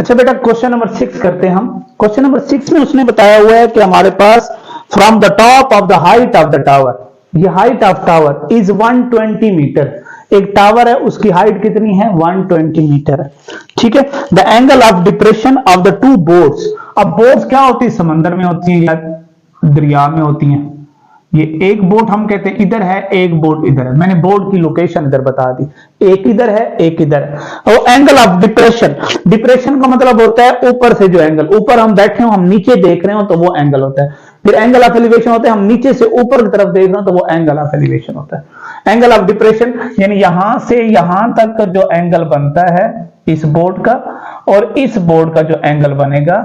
अच्छा बेटा question number 6 करते हैं हम। क्वेश्चन नंबर 6 में उसने बताया हुआ है कि हमारे पास from the top of the height of the tower, ये height of tower is 120 metre. एक टावर है उसकी हाइट कितनी है? 120 मीटर है। ठीक है। The angle of depression of the two boats. अब बोट्स क्या होती है? समंदर में होती है या दरिया में होती है। ये एक बोट हम कहते हैं इधर है, एक बोट इधर है। मैंने बोट की लोकेशन इधर बता दी, एक इधर है एक इधर है। और एंगल ऑफ डिप्रेशन, डिप्रेशन का मतलब होता है ऊपर से जो एंगल, ऊपर हम बैठे हो हम नीचे देख रहे हो तो वो एंगल होता है। फिर एंगल ऑफ एलिवेशन होता है हम नीचे से ऊपर की तरफ देख रहे हो तो वो एंगल ऑफ एलिवेशन होता है। एंगल ऑफ डिप्रेशन यानी यहां से यहां तक का जो एंगल बनता है इस बोट का, और इस बोट का जो एंगल बनेगा,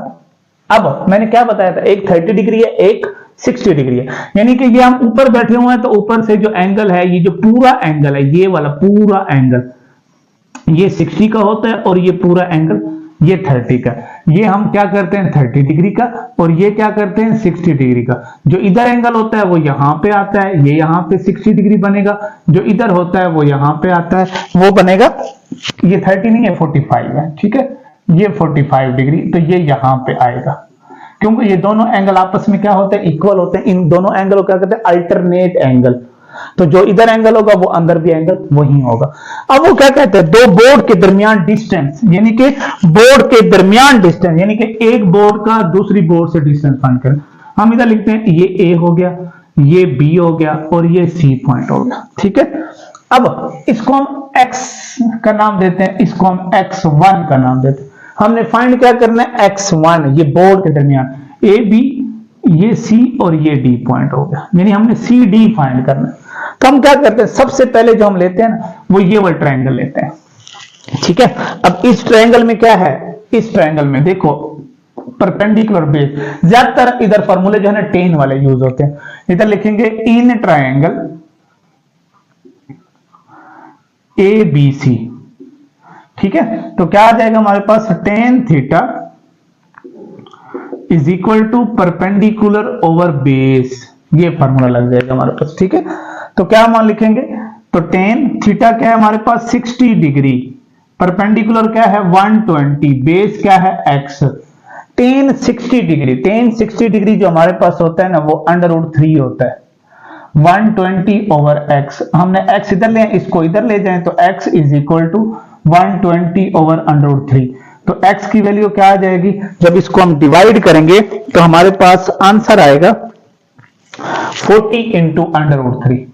अब मैंने क्या बताया था, एक 30 डिग्री है एक 60 डिग्री है। यानी कि ये हम ऊपर बैठे हुए हैं तो ऊपर से जो एंगल है, ये जो पूरा एंगल है, ये वाला पूरा एंगल ये 60 का होता है, और ये पूरा एंगल ये 30 का। ये हम क्या करते हैं 30 डिग्री का, और ये क्या करते हैं 60 डिग्री का। जो इधर एंगल होता है वो यहां पे आता है, ये यहां पे 60 डिग्री बनेगा। जो इधर होता है वो यहां पे आता है, वो बनेगा, ये 30 नहीं है 45 है। ठीक है, ये 45 डिग्री, तो ये यहां पे आएगा, क्योंकि ये दोनों एंगल आपस में क्या होते हैं? इक्वल होते हैं। इन दोनों एंगल को क्या कहते हैं? Alternate angle. तो जो इधर एंगल होगा वो अंदर भी एंगल वही होगा। अब वो क्या कहते हैं? दो बोर्ड के दरमियान डिस्टेंस, यानी कि बोर्ड के दरमियान डिस्टेंस, यानी कि एक बोर्ड का दूसरी बोर्ड से डिस्टेंस फाइंड करें। हम इधर लिखते हैं ये ए हो गया, ये बी हो गया, और ये सी पॉइंट हो गया। ठीक है। अब इसको हम एक्स का नाम देते हैं, इसको हम x1 का नाम देते हैं। हमने फाइंड क्या करना है? x1, ये बोर्ड के दरमियान ए बी, ये सी और ये डी पॉइंट हो गया, यानी हमने सी डी फाइंड करना है। तो हम क्या करते हैं? सबसे पहले जो हम लेते हैं ना वो ये वाला ट्रायंगल लेते हैं। ठीक है। अब इस ट्रायंगल में क्या है? इस ट्रायंगल में देखो परपेंडिकुलर बेस, ज्यादातर इधर फॉर्मूले जो है ना टेन वाले यूज होते हैं। इधर लिखेंगे इन ट्रायंगल ए बी सी। ठीक है, तो क्या आ जाएगा हमारे पास? Tan theta is equal to perpendicular over base, ये फॉर्मूला लग जाएगा हमारे पास। ठीक है, तो क्या मान लिखेंगे? तो टेन थीटा क्या है हमारे पास? 60 डिग्री, परपेंडिकुलर क्या है? 120, बेस क्या है? x। Ten 60 degree, ten 60 degree जो हमारे पास होता है ना वो √3 होता है, 120 ओवर x। हमने x इधर ले, इसको इधर ले जाएं तो x is equal to 120 over √3। तो x की वैल्यू क्या आ जाएगी? जब इसको हम डिवाइड करेंगे तो हमारे पास आंसर आएगा 40 इंटू √3।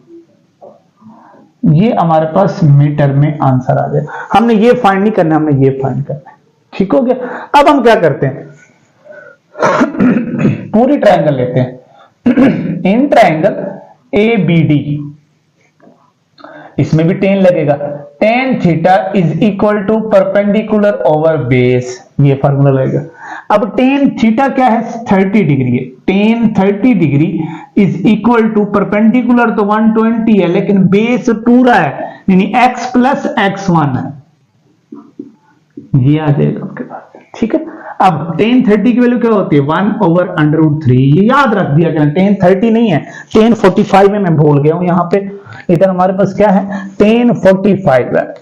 ये हमारे पास मीटर में आंसर आ जाए। हमने ये फाइंड नहीं करना, हमने ये फाइंड करना है। ठीक हो गया। अब हम क्या करते हैं? पूरी ट्रायंगल लेते हैं। इन ट्रायंगल ए बी डी, इसमें भी टेन लगेगा। Tan theta is equal to perpendicular over base, ये फार्मूला लगेगा। अब टेन थीटा क्या है? 30 डिग्री है। Tan 30 degree is equal to perpendicular तो 120 है, लेकिन बेस पूरा है, यानी x प्लस x1 है, ये आ जाएगा आपके पास। ठीक है। अब टेन 30 की वैल्यू क्या होती है? 1 ओवर √3। ये याद रख दिया करें, टेन 30 नहीं है, टेन 45 में मैं भूल गया हूं यहाँ पे। इधर हमारे पास क्या है? टेन 45 है।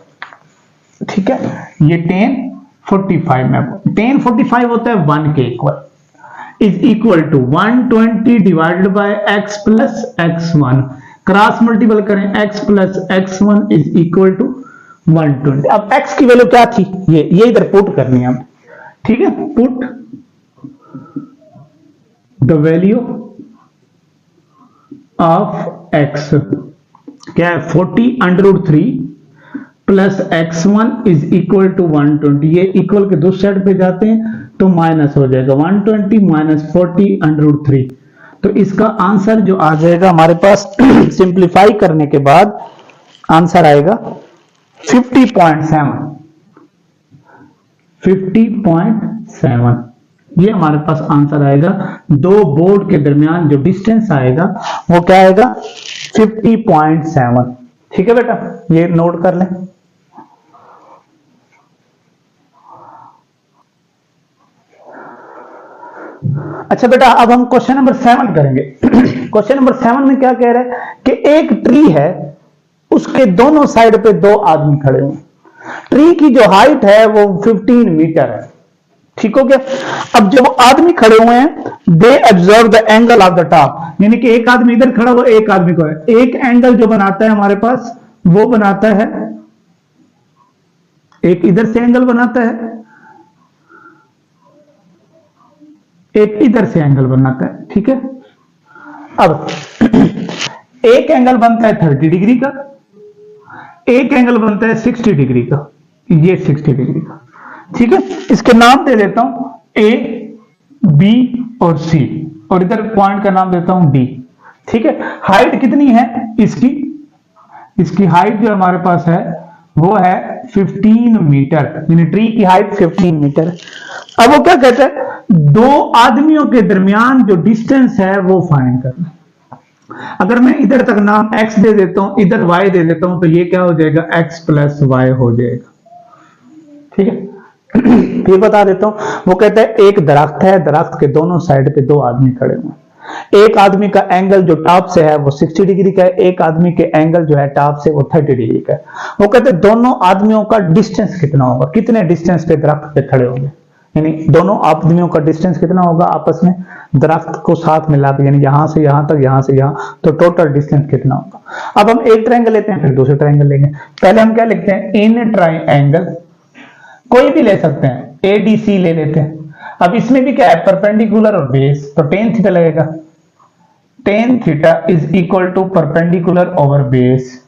ठीक है, ये टेन 45 में, टेन 45 होता है 1 के equal, is equal to 120 divided by x plus x1, cross multiple करें x plus x1 is equal to 120। अब x की वैल्यू क्या थी? ये इधर पुट करनी है हमें। ठीक है, put the value of x क्या है? 40 √3 plus x1 is equal to 120। ये इक्वल के दूसरे साइड पे जाते हैं तो माइनस हो जाएगा, 120 माइनस 40 √3। तो इसका आंसर जो आ जाएगा हमारे पास सिंप्लीफाई करने के बाद आंसर आएगा 50.7। 50.7 ये हमारे पास आंसर आएगा। दो बोर्ड के दरमियान जो डिस्टेंस आएगा वो क्या आएगा? 50.7। ठीक है बेटा, ये नोट कर लें। अच्छा बेटा, अब हम क्वेश्चन नंबर 7 करेंगे। क्वेश्चन नंबर 7 में क्या कह रहा है कि एक ट्री है, उसके दोनों साइड पे दो आदमी खड़े हुए। ट्री की जो हाइट है वो 15 मीटर है। ठीक हो गया। अब जब आदमी खड़े हुए हैं, they observe the angle of the top, यानी कि एक आदमी इधर खड़ा हुआ, एक आदमी को है, एक एंगल जो बनाता है हमारे पास वो बनाता है, एक इधर से एंगल बनाता है, एक इधर से एंगल बनाता है, ठीक है। अब एक एंगल बनता है 30 डिग्री का, एक एंगल बनता है 60 डिग्री का, ये 60 डिग्री का, ठीक है। इसके नाम दे देता हूं ए, बी और सी, और इधर पॉइंट का नाम देता हूं डी, ठीक है। हाइट कितनी है इसकी हाइट जो हमारे पास है वो है 15 मीटर, यानी ट्री की हाइट 15 मीटर। अब वो क्या कहता है, दो आदमियों के दरमियान जो डिस्टेंस है वो फाइंड करना। अगर मैं इधर तक नाम x दे देता हूं, इधर y दे देता हूं, तो ये क्या हो जाएगा, x प्लस y हो जाएगा, ठीक है। फिर बता देता हूं, वो कहता है एक दरख्त है, दरख्त के दोनों साइड पे दो आदमी खड़े हुए हैं, एक आदमी का एंगल जो टॉप से है वो 60 डिग्री का है, एक आदमी के एंगल जो है टॉप से वो 30 डिग्री का है। वो कहते हैं दोनों आदमियों का डिस्टेंस कितना होगा, कितने डिस्टेंस पे दरख्त पे खड़े होंगे, यानी दोनों आदमियों का डिस्टेंस कितना होगा आपस में, दरख्त को साथ मिला के, यानी यहां से यहां तक, यहां से यहां, तो टोटल डिस्टेंस कितना होगा। अब हम एक ट्रायंगल लेते हैं, फिर दूसरे ट्रायंगल लेंगे। पहले हम क्या लिखते हैं, इन ट्रायंगल, कोई भी ले सकते हैं, एडीसी ले लेते हैं। अब इसमें भी क्या है, परपेंडिकुलर और बेस, तो टेन थीटा लगेगा, tan theta is equal to perpendicular over base,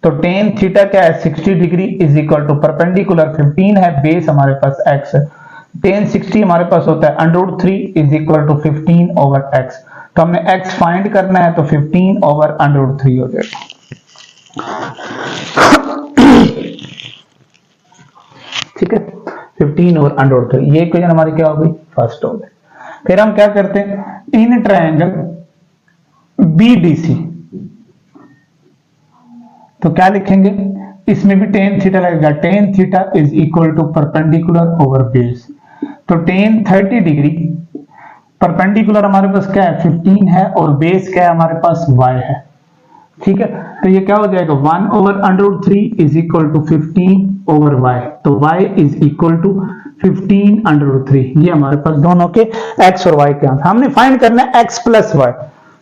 तो टेन थीटा क्या है 60 degree is equal to perpendicular 15 है, बेस हमारे पास x है, टेन 60 हमारे पास होता है √3 is equal to 15 over x, तो हमने x फाइंड करना है, तो 15 ओवर √3 हो जाएगा। ठीक है, 15 ओवर √3, ये इक्वेशन हमारी क्या हो गई, फर्स्ट हो गई। फिर हम क्या करते हैं, इन ट्रायंगल BDC, तो क्या लिखेंगे, इसमें भी टेन थीटा लगेगा, tan theta is equal to perpendicular over base, तो टेन 30 डिग्री, परपेंडिकुलर हमारे पास क्या है 15 है, और बेस क्या है हमारे पास y है, ठीक है। तो ये क्या हो जाएगा 1 over √3 is equal to 15 over y, तो y इज इक्वल टू 15 √3, ये हमारे पास दोनों के x और y के आंसर। हमने फाइंड करना है x प्लस y,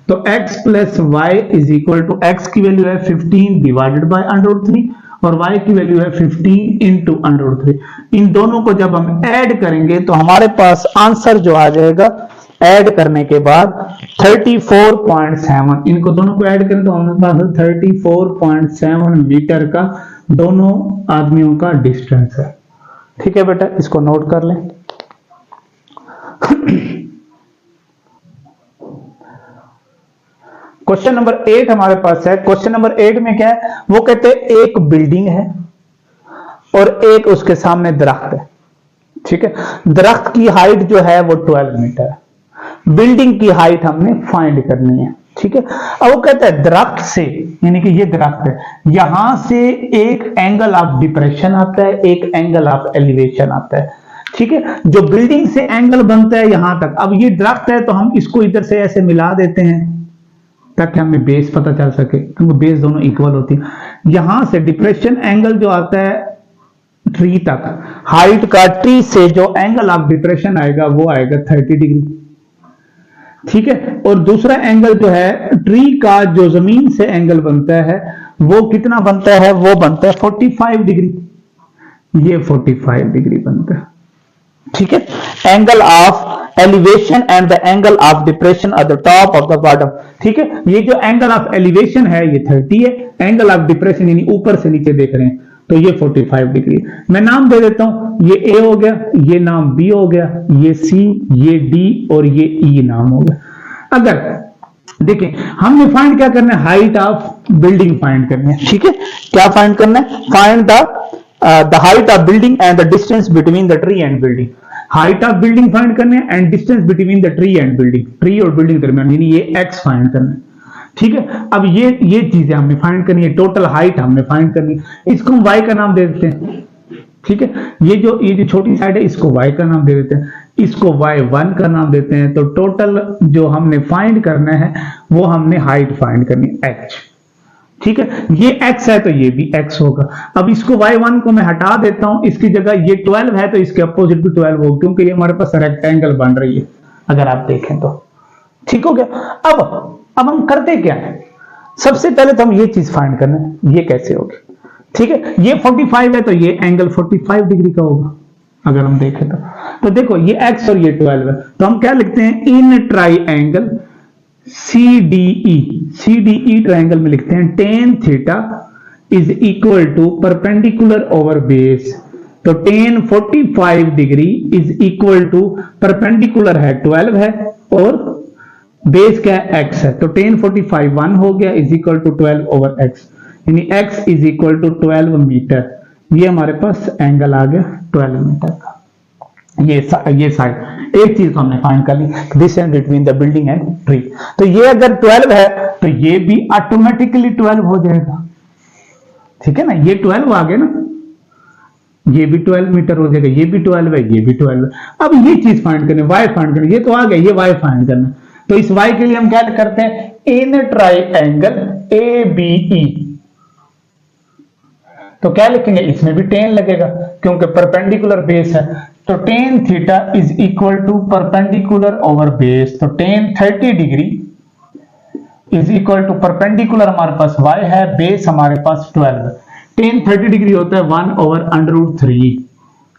तो x plus y is equal to x की वैल्यू है 15 डिवाइडेड बाय √3 और y की वैल्यू है 15 इंटू √3। इन दोनों को जब हम ऐड करेंगे तो हमारे पास आंसर जो आ जाएगा, ऐड करने के बाद 34.7, इनको दोनों को ऐड करें तो हमारे पास 34.7 मीटर का दोनों आदमियों का डिस्टेंस है। ठीक है बेटा, इसको नोट कर लें। क्वेश्चन नंबर 8 हमारे पास है। क्वेश्चन नंबर 8 में क्या है, वो कहते हैं एक बिल्डिंग है और एक उसके सामने दरख्त है, ठीक है। दरख्त की हाइट जो है वो 12 मीटर है, बिल्डिंग की हाइट हमने फाइंड करनी है, ठीक है। अब वो कहता है दरख्त से, यानी कि ये दरख्त है, यहां से एक एंगल ऑफ डिप्रेशन आता है, एक एंगल ऑफ एलिवेशन आता है, ठीक है। जो बिल्डिंग से एंगल बनता है यहां तक, अब ये दरख्त है तो हम इसको इधर से ऐसे मिला देते हैं ताकि हमें बेस पता चल सके, क्योंकि बेस दोनों इक्वल होती है। यहां से डिप्रेशन एंगल जो आता है ट्री तक, हाइट का ट्री से जो एंगल ऑफ डिप्रेशन आएगा वो आएगा 30 डिग्री, ठीक है। और दूसरा एंगल जो है ट्री का जो जमीन से एंगल बनता है वो कितना बनता है, वो बनता है 45 डिग्री, ये 45 डिग्री बनता है, ठीक है। Angle of elevation and the angle of depression at the top of the bottom, ठीक है। ये जो एंगल ऑफ एलिवेशन है ये 30 है, एंगल ऑफ डिप्रेशन यानी ऊपर से नीचे देख रहे हैं तो ये 45 डिग्री। मैं नाम दे देता हूं, ये A हो गया, ये नाम B हो गया, ये C, ये D और ये E नाम हो गया। अगर देखिए हमने फाइंड क्या करना है, हाइट ऑफ बिल्डिंग फाइंड करनी है, ठीक है। क्या फाइंड करना है, find the height of building and the distance between the tree and building. Height of building find करने हैं and distance between the tree and building, tree और बिल्डिंग दरमियान, यानी ये x फाइंड करना है, ठीक है। अब ये चीजें हमने फाइंड करनी है, टोटल हाइट हमने फाइंड करनी है, इसको हम y का नाम दे देते हैं, ठीक है। ये जो छोटी साइड है इसको y का नाम दे देते हैं, इसको y1 का नाम देते हैं। तो टोटल जो हमने फाइंड करना है वो हमने हाइट फाइंड करनी है h, ठीक है, ये x है तो ये भी x होगा। अब इसको y1 को मैं हटा देता हूं, इसकी जगह ये 12 है तो इसके अपोजिट भी 12 होगा, क्योंकि ये हमारे पास रेक्टेंगल बन रही है अगर आप देखें तो। ठीक हो गया। अब हम करते क्या है, सबसे पहले तो हम ये चीज फाइंड करना है, ये कैसे होगी। ठीक है, ये 45 है तो ये एंगल 45 डिग्री का होगा अगर हम देखें तो देखो ये x और ये 12 है, तो हम क्या लिखते हैं, इन ट्राइएंगल CDE ट्राइंगल में लिखते हैं tan theta is equal to perpendicular over base. तो tan 45 degree is equal to perpendicular है 12 है और बेस क्या है x है, तो tan 45 1 हो गया is equal to 12 over x, यानी x is equal to 12 metre. ये हमारे पास एंगल आ गया 12 मीटर का। ये साइड एक चीज तो हमने फाइंड कर ली, distance between the building and tree. तो ये अगर 12 है तो ये भी ऑटोमेटिकली 12 हो जाएगा। ठीक है ना, ये 12 आ गया ना, ये भी 12 मीटर हो जाएगा, ये भी 12 है, ये भी 12 है। अब ये चीज फाइंड करनी, y फाइंड करनी, ये तो आ गया, ये y फाइंड करना। तो इस y के लिए हम क्या करते हैं, इन ट्राइएंगल ABE, तो क्या लिखेंगे, इसमें भी tan लगेगा क्योंकि परपेंडिकुलर बेस है। तो tan theta is equal to perpendicular over base, तो tan 30 degree is equal to perpendicular हमारे पास y है, बेस हमारे पास 12। tan 30 डिग्री होता है 1 ओवर √3।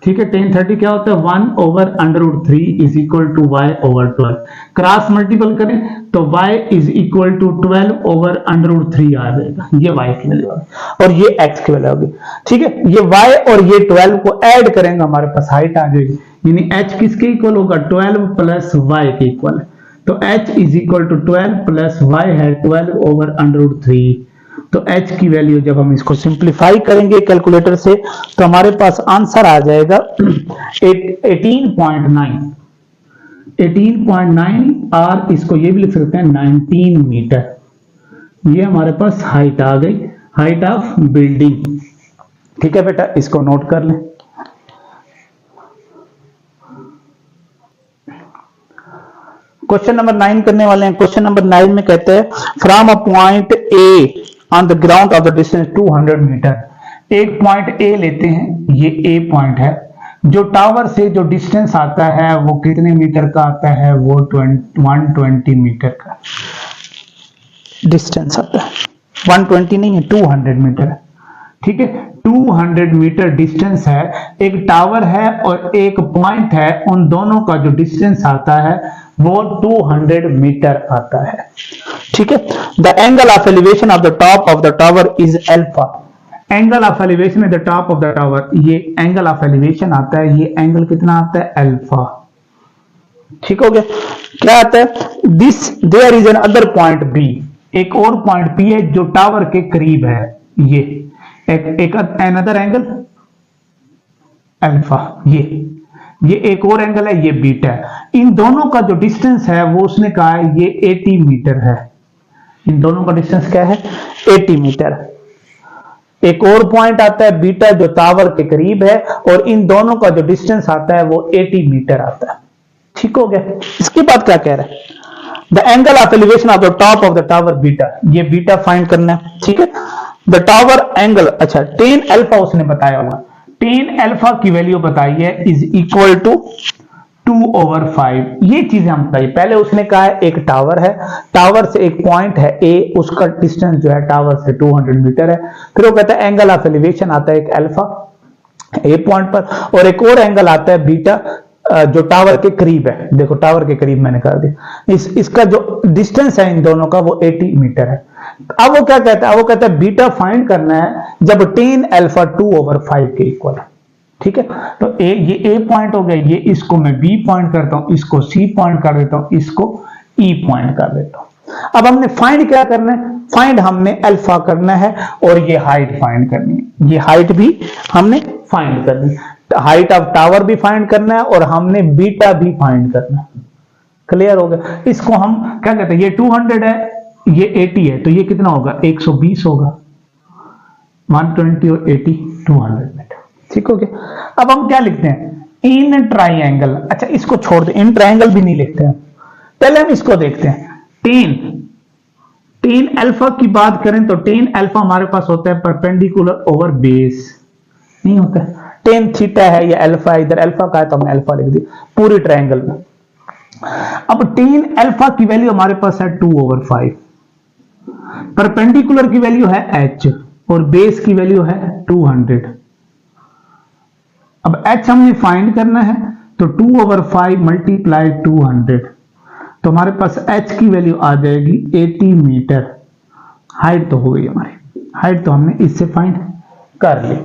ठीक है, tan 30 क्या होता है 1 over √3 is equal to y over 12। Cross multiple करें तो y is equal to 12 over √3 आ जाएगा, ये y की वैल्यू होगी और ये x की वैल्यू होगी। ठीक है, ये y और ये 12 को ऐड करेंगे हमारे पास हाइट आ जाएगी, यानी h किसके इक्वल होगा, 12 प्लस y के इक्वल। तो h is equal to 12 plus y है 12 ओवर √3। तो h की वैल्यू जब हम इसको सिंप्लीफाई करेंगे कैलकुलेटर से तो हमारे पास आंसर आ जाएगा 18.9 और इसको ये भी लिख सकते हैं 19 मीटर। ये हमारे पास हाइट आ गई, हाइट ऑफ बिल्डिंग। ठीक है बेटा, इसको नोट कर लें। क्वेश्चन नंबर 9 करने वाले हैं। क्वेश्चन नंबर 9 में कहते हैं from a point A on the ground of the distance 200 metre. एक पॉइंट ए लेते हैं, ये ए पॉइंट है, जो टावर से जो डिस्टेंस आता है वो कितने मीटर का आता है, वो 120 मीटर का डिस्टेंस आता है। 120 नहीं है, 200 मीटर है। ठीक है, 200 मीटर डिस्टेंस है, एक टावर है और एक पॉइंट है, उन दोनों का जो डिस्टेंस आता है वो 200 मीटर आता है। ठीक है, the angle of elevation of the top of the tower is alpha. Angle of elevation at the top of the tower, ये एंगल ऑफ एलिवेशन आता है, ये एंगल कितना आता है, अल्फा। ठीक हो गया, क्या आता है, this there is another point B, एक और पॉइंट बी है जो टावर के करीब है, ये एक अनदर एंगल अल्फा, ये एक और एंगल है, ये बीटा है। इन दोनों का जो डिस्टेंस है वो उसने कहा है ये 80 मीटर है। इन दोनों का डिस्टेंस क्या है, 80 मीटर। एक और पॉइंट आता है बीटा जो टावर के करीब है और इन दोनों का जो डिस्टेंस आता है वो 80 मीटर आता है। ठीक हो गया, इसके बाद क्या कह रहा है, the angle of elevation of the top of the tower beta, ये बीटा फाइंड करना है। ठीक है, द टावर एंगल, अच्छा tan अल्फा उसने बताया हुआ, tan अल्फा की वैल्यू बताई है इज इक्वल टू 2/5। ये चीजें हम बताइए, पहले उसने कहा है एक टावर है, टावर से एक पॉइंट है ए, उसका डिस्टेंस जो है टावर से 200 मीटर है। फिर वो कहता है एंगल ऑफ एलिवेशन आता है एक अल्फा ए पॉइंट पर, और एक और एंगल आता है बीटा जो टावर के करीब है। देखो टावर के करीब मैंने कर दिया, इसका जो डिस्टेंस है इन दोनों का वो 80 मीटर है। अब वो क्या कहता है, वो कहता है बीटा फाइंड करना है जब tan अल्फा 2/5 के इक्वल है। ठीक है, तो ये ए पॉइंट हो गया, ये इसको मैं बी पॉइंट करता हूं, इसको सी पॉइंट कर देता हूं, इसको ई पॉइंट कर देता हूं। अब हमने फाइंड क्या करना है, फाइंड हमने अल्फा करना है और ये हाइट फाइंड करनी है, ये हाइट भी हमने फाइंड करनी है, हाइट ऑफ टावर भी फाइंड करना है और हमने बीटा भी फाइंड करना है। क्लियर हो गया, इसको हम क्या कहते हैं, ये 200 है, ये 80 है, तो ये कितना होगा, 120 होगा। 120 और 80 200 मीटर। ठीक हो गया, अब हम क्या लिखते हैं, इन ट्राइएंगल, अच्छा इसको छोड़ दे, इन ट्राइएंगल भी नहीं लिखते हैं, पहले हम इसको देखते हैं। tan टेन अल्फा की बात करें तो टेन अल्फा हमारे पास होता है परपेंडिकुलर ओवर बेस, नहीं होता है। टेन थीटा है या अल्फा, इधर अल्फा का है तो हमने अल्फा लिख दिया पूरी ट्रायंगल में। अब टेन अल्फा की वैल्यू हमारे पास है 2/5, परपेंडिकुलर की वैल्यू है h और बेस की वैल्यू है 200। अब h हमने फाइंड करना है तो 2/5 मल्टीप्लाई 200, तो हमारे पास h की वैल्यू आ जाएगी 80 मीटर। हाइट तो हो गई हमारी, हाइट तो हमने इससे फाइंड कर ली।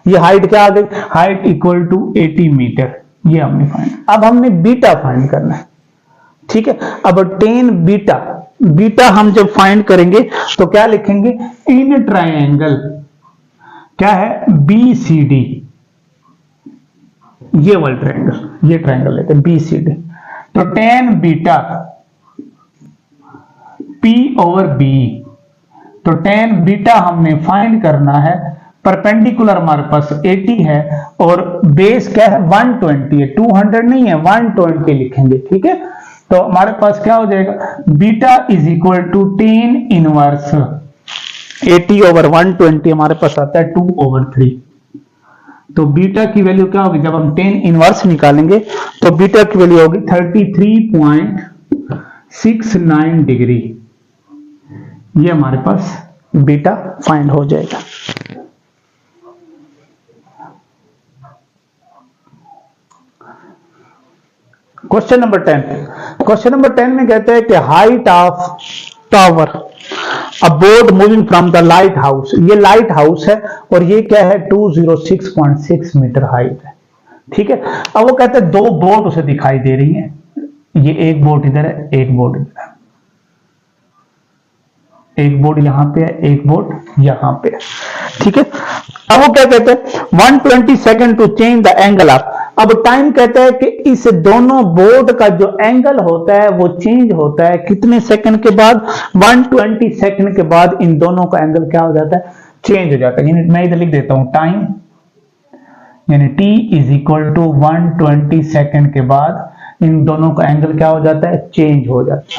ये हाइट क्या आ गई, हाइट इक्वल टू 80 मीटर, ये हमने फाइंड। अब हमने बीटा फाइंड करना है, ठीक है। अब टेन बीटा, बीटा हम जब फाइंड करेंगे तो क्या लिखेंगे, इन ट्रायंगल क्या है BCD, ये वाला ट्रायंगल, ये ट्रायंगल लेते हैं BCD, तो टेन बीटा P/B, तो टेन बीटा हमने फाइंड करना है। परपेंडिकुलर हमारे पास 80 है और बेस क्या है 120 है, 200 नहीं है 120 लिखेंगे, ठीक है। तो हमारे पास क्या हो जाएगा, beta is equal to tan inverse 80/120 हमारे पास आता है 2/3। तो बीटा की वैल्यू क्या होगी, जब हम टेन इनवर्स निकालेंगे तो बीटा की वैल्यू होगी 33.69 डिग्री। ये हमारे पास बीटा फाइंड हो जाएगा। क्वेश्चन नंबर 10, क्वेश्चन नंबर 10 में कहते हैं कि height of tower a boat moving from the light house, ये लाइट हाउस है और ये क्या है 206.6 मीटर हाइट है, ठीक है। अब वो कहते हैं दो बोट उसे दिखाई दे रही है, ये एक बोट इधर है, एक बोट इधर है, एक बोट यहां पे है, एक बोट यहां पे है, ठीक है। अब वो क्या कहते हैं 120 second to change the angle of, अब टाइम कहता है कि इस दोनों बोर्ड का जो एंगल होता है वो चेंज होता है कितने सेकंड के बाद, 120 सेकंड के बाद इन दोनों का एंगल क्या हो जाता है, चेंज हो जाता है। यानी मैं इधर लिख देता हूं टाइम, यानी t is equal to 120 second के बाद इन दोनों का एंगल क्या हो जाता है, चेंज हो जाता है।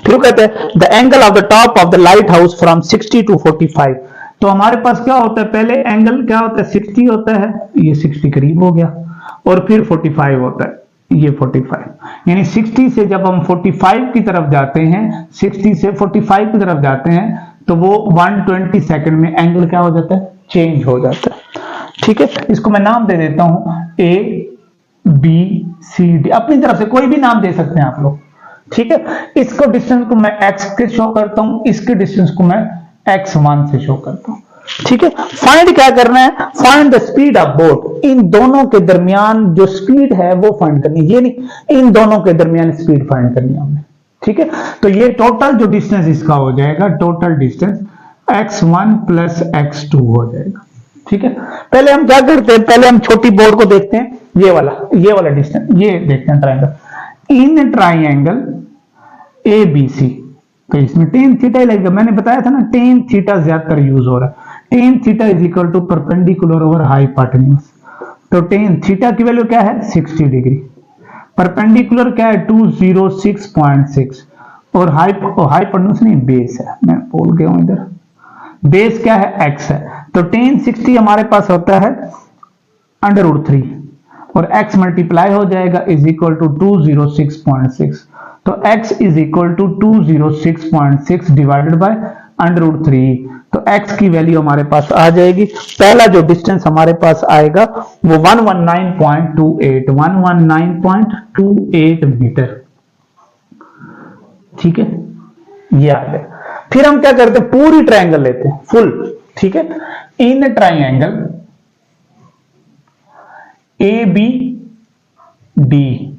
फिर कहते हैं the angle of the top of the lighthouse from 60 to 45, तो हमारे पास क्या होता है, पहले एंगल क्या होता है 60 होता है, ये 60 करीब हो गया, और फिर 45 होता है, ये 45, यानी 60 से जब हम 45 की तरफ जाते हैं, 60 से 45 की तरफ जाते हैं तो वो 120 सेकंड में एंगल क्या हो जाता है, चेंज हो जाता है, ठीक है। इसको मैं नाम दे देता हूं ABCD, अपनी तरफ से कोई भी नाम दे सकते हैं आप लोग, ठीक है। इसको डिस्टेंस को मैं x के शो करता हूं, इसके डिस्टेंस को मैं x1 से शो करता हूं, ठीक है। फाइंड क्या करना है, find the speed of boat, इन दोनों के दरमियान जो स्पीड है वो फाइंड करनी है, ये नहीं, इन दोनों के दरमियान स्पीड फाइंड करनी है हमने, ठीक है। तो ये टोटल जो डिस्टेंस इसका हो जाएगा, total distance x1 plus x2 हो जाएगा, ठीक है। पहले हम क्या करते हैं, पहले हम छोटी बोर्ड को देखते हैं, ये वाला डिस्टेंस, ये देखते हैं ट्रायंगल, इन ट्रायंगल ABC, तो इसमें टेन थीटा ही लगेगा, मैंने बताया था ना टेन थीटा ज्यादातर यूज हो रहा है, tan theta is equal to perpendicular over hypotenuse, तो टेन थीटा की वैल्यू क्या है 60 डिग्री, परपेंडिकुलर क्या है 206.6 और हाइपोटेन्यूज नहीं बेस है, मैं बोल गया हूं इधर, बेस क्या है x है, तो टेन 60 हमारे पास होता है √3 और x मल्टीप्लाई हो जाएगा इज इक्वल टू 206.6, तो x is equal to 206.6 divided by √3, तो x की वैल्यू हमारे पास आ जाएगी, पहला जो डिस्टेंस हमारे पास आएगा वो 119.28 मीटर, ठीक है, ये आ गया। फिर हम क्या करते हैं, पूरी ट्रायंगल लेते हैं फुल, ठीक है। इन ट्रायंगल ABD,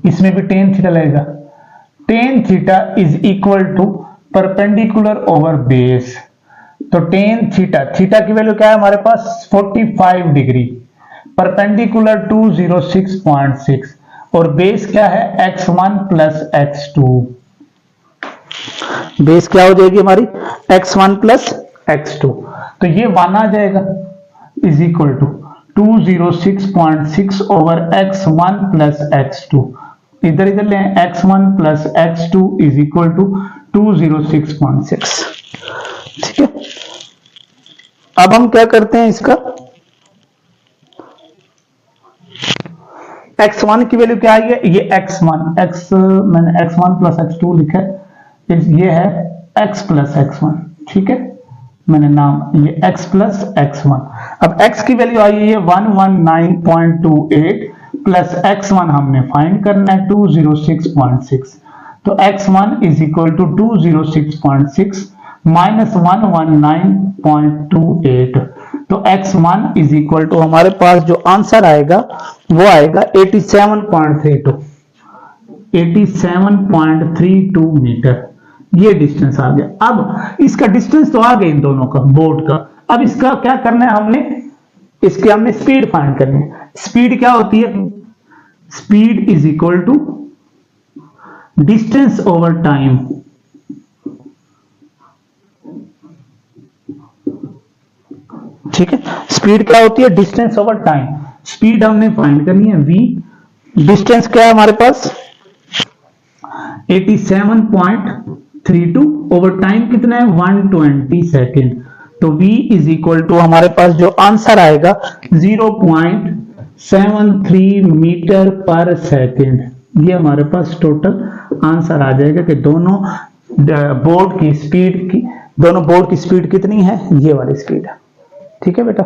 इसमें भी टेन थीटा लगेगा, tan theta is equal to perpendicular over base, तो टेन थीटा, थीटा की वैल्यू क्या है हमारे पास 45 डिग्री, परपेंडिकुलर 206.6 और बेस क्या है x1 प्लस x2, बेस क्या हो जाएगी हमारी x1 प्लस x2, तो ये 1 आ जाएगा is equal to 206.6 over x1 plus x2, इधर ले x1 plus x2 is equal to 206.6। ठीक है, अब हम क्या करते हैं, इसका x1 की वैल्यू क्या आई है, ये मैंने x1 प्लस x2 लिखा है, ये है x प्लस x1। ठीक है, मैंने नाम ये x प्लस x1। अब x की वैल्यू आई है 119.28 प्लस x1 हमने फाइंड करना है 206.6। तो x1 is equal to 206.6 minus 119.28। तो x1 इज इक्वल टू हमारे पास जो आंसर आएगा वो आएगा 87.32 मीटर। ये डिस्टेंस आ गया। अब इसका डिस्टेंस तो आ गया इन दोनों का, बोर्ड का। अब इसका क्या करना है, हमने स्पीड फाइंड करनी है। स्पीड क्या होती है, speed is equal to distance over time. ठीक है, स्पीड क्या होती है, डिस्टेंस ओवर टाइम। स्पीड हमने फाइंड करनी है v, डिस्टेंस क्या है हमारे पास 87.32 ओवर टाइम कितना है 120 सेकेंड। तो v इज इक्वल टू हमारे पास जो आंसर आएगा 0.73 मीटर पर सेकेंड। ये हमारे पास टोटल आंसर आ जाएगा कि दोनों बोर्ड की स्पीड कितनी है, ये वाली स्पीड है। ठीक है बेटा,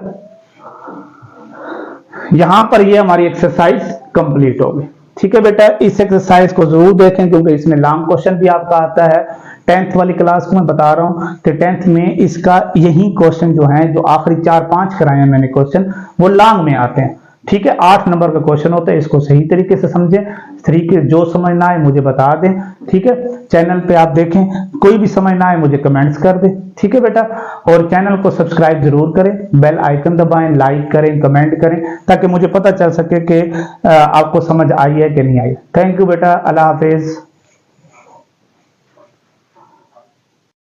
यहां पर ये हमारी एक्सरसाइज कंप्लीट होगी। ठीक है बेटा, इस एक्सरसाइज को जरूर देखें क्योंकि इसमें लॉन्ग क्वेश्चन भी आपका आता है। 10th वाली क्लास को मैं बता रहा हूं कि 10th में इसका यही क्वेश्चन जो है, जो आखिरी 4-5 कराए हैं मैंने क्वेश्चन, वो लॉन्ग में आते हैं। ठीक है, 8 नंबर का क्वेश्चन होता है, इसको सही तरीके से समझें। 3 के जो समझना है मुझे बता दें। ठीक है, चैनल पे आप देखें, कोई भी समझना है मुझे कमेंट्स कर दें। ठीक है बेटा, और चैनल को सब्सक्राइब जरूर करें, बेल आइकन दबाएं, लाइक करें, कमेंट करें, ताकि मुझे पता चल सके कि आपको समझ आई है कि नहीं आई। थैंक यू बेटा, अल्लाह हाफिज।